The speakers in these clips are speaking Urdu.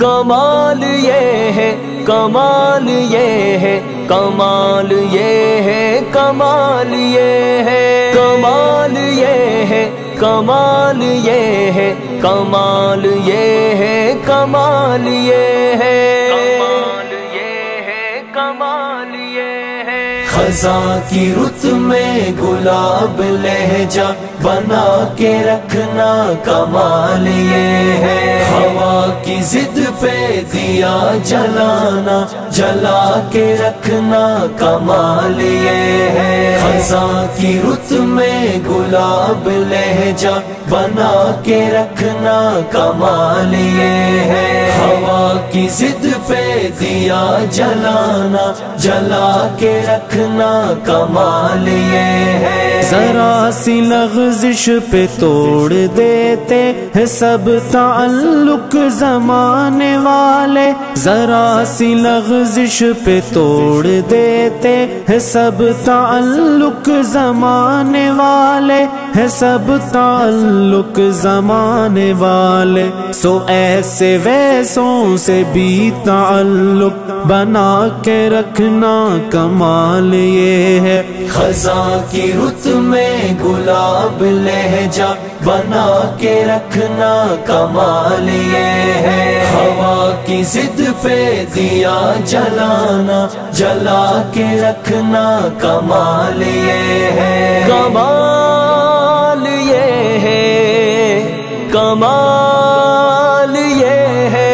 کمال یہ ہے، کمال یہ ہے، کمال یہ ہے، کمال یہ ہے، کمال یہ ہے، کمال یہ ہے، کمال یہ ہے، کمال یہ ہے، کمال یہ ہے، کمال یہ ہے۔ خزاں کی رت میں گلاب لہجہ بنا کے رکھنا کمال یہ ہے، ہوا کی ضد پہ دیا جلانا جلا کے رکھنا کمال یہ ہے، خزاں کی رت میں گلاب لہجہ بنا کے رکھنا کمال یہ ہے، ہوا کی ضد پہ دیا جلانا جلا کے رکھنا کمال یہ ہے، ذرا سی لغزش پہ توڑ دیتے ہیں سب تعلق زمانے والے، ذرا سی لغزش پہ توڑ دیتے ہیں سب تعلق زمانے والے، ہے سب تعلق زمانے والے، سو ایسے ویسوں سے بھی تعلق بنا کے رکھنا کمال یہ ہے، خزاں کی رت میں گلاب لہجہ بنا کے رکھنا کمال یہ ہے، ہوا کی ضد پہ دیا جلانا جلا کے رکھنا کمال یہ ہے، کمال یہ ہے، کمال یہ ہے۔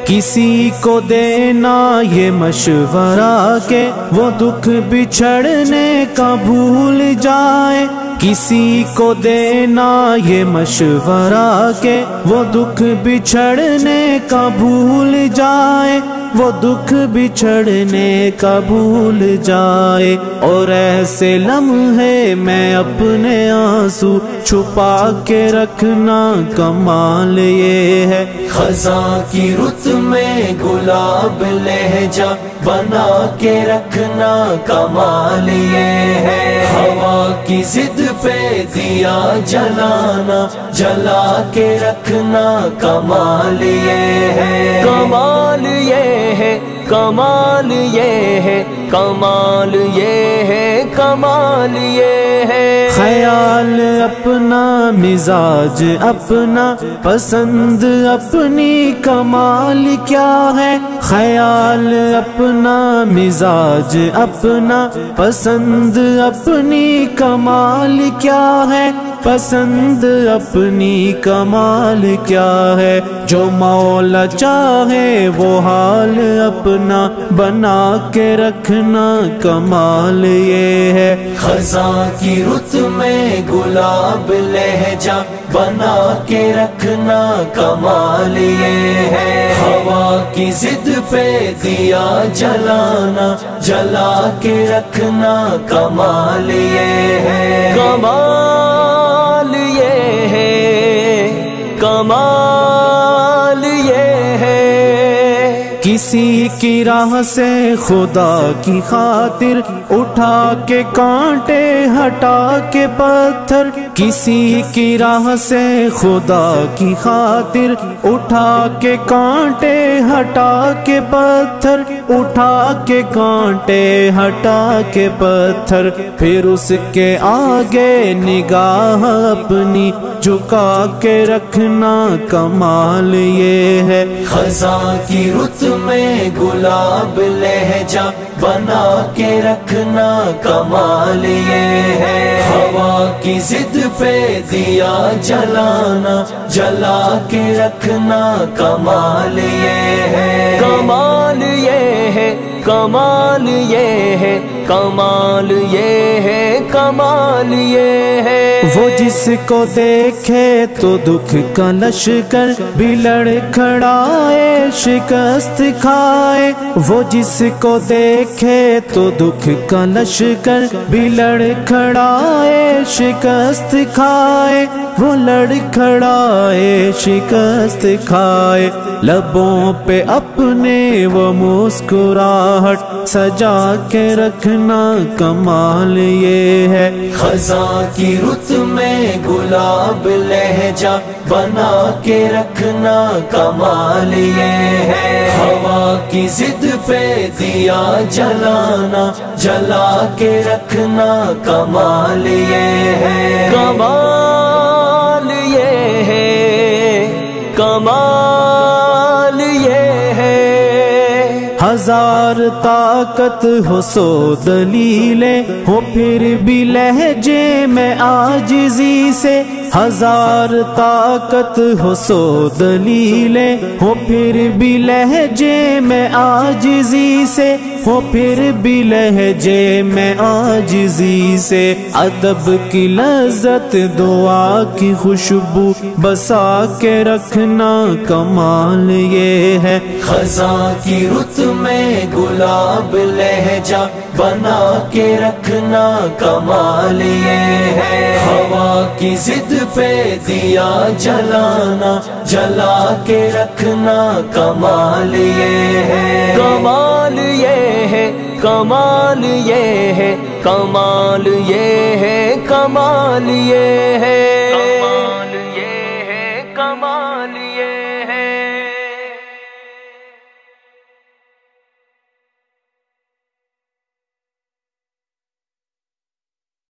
کسی کو دینا یہ مشورہ کہ وہ دکھ بچھڑنے کا بھول جائے، کسی کو دینا یہ مشورہ کہ وہ دکھ بچھڑنے کا بھول جائے، وہ دکھ بچھڑنے کا بھول جائے، اور ایسے لمحے میں اپنے آنسو چھپا کے رکھنا کمال یہ ہے، خزاں کی رت میں گلاب لہجہ بنا کے رکھنا کمال یہ ہے، ہوا کی ضد پہ دیا جلانا جلا کے رکھنا کمال یہ ہے، کمال یہ ہے، کمال یہ ہے، کمال یہ ہے، کمال یہ ہے۔ خیال اپنا، مزاج اپنا، پسند اپنی، کمال کیا ہے، خیال اپنا، مزاج اپنا، پسند اپنی، کمال کیا ہے، پسند اپنی، کمال کیا ہے، جو مولا چاہے وہ حال اپنا بنا کے رکھنا کمال یہ ہے، خزاں کی رت میں گلاب لہجہ بنا کے رکھنا کمال یہ ہے، ہوا کی ضد پہ دیا جلانا جلا کے رکھنا کمال یہ ہے، کمال یہ ہے، کمال یہ ہے۔ کسی کی راہ سے خدا کی خاطر اٹھا کے کانٹے ہٹا کے پتھر، کسی کی راہ سے خدا کی خاطر اٹھا کے کانٹے ہٹا کے پتھر، اٹھا کے کانٹے ہٹا کے پتھر، پھر اس کے آگے نگاہ اپنی جھکا کے رکھنا کمال یہ ہے، خزاں کی رت میں گلاب لہجہ بنا کے رکھنا کمال یہ ہے، ہوا کی ضد پہ دیا جلانا جلا کے رکھنا کمال یہ ہے، کمال یہ ہے، کمال یہ ہے، کمال یہ ہے، کمال یہ ہے۔ وہ جس کو دیکھے تو دکھ کا لشکر بھی لڑکھڑائے شکست کھائے، وہ جس کو دیکھے تو دکھ کا لشکر بھی لڑکھڑائے شکست کھائے، وہ لڑکھڑائے شکست کھائے، لبوں پہ اپنے وہ مسکراہٹ سجا کے رکھنا کمال یہ ہے، خزاں کی رت میں گلاب لہجہ بنا کے رکھ رکھنا کمال یہ ہے، ہوا کی ضد پہ دیا جلانا، جلا کے رکھنا کمال یہ ہے، کمال یہ ہے، کمال یہ ہے۔ ہزار طاقت ہو سو دلیلیں ہو پھر بھی لہجے میں عاجزی سے، ہزار طاقت ہو سو دلیلیں ہو پھر بھی لہجے میں عاجزی سے، ہو پھر بھی لہجے میں عاجزی سے، ادب کی لذت دعا کی خوشبو بسا کے رکھنا کمال یہ ہے، خزاں کی رت میں گلاب لہجہ بنا کے رکھنا کمال یہ ہے، ہوا کی ضد پہ دیا جلانا، جلا کے رکھنا کمال یہ ہے، کمال یہ ہے، کمال یہ ہے، کمال یہ ہے، کمال یہ ہے۔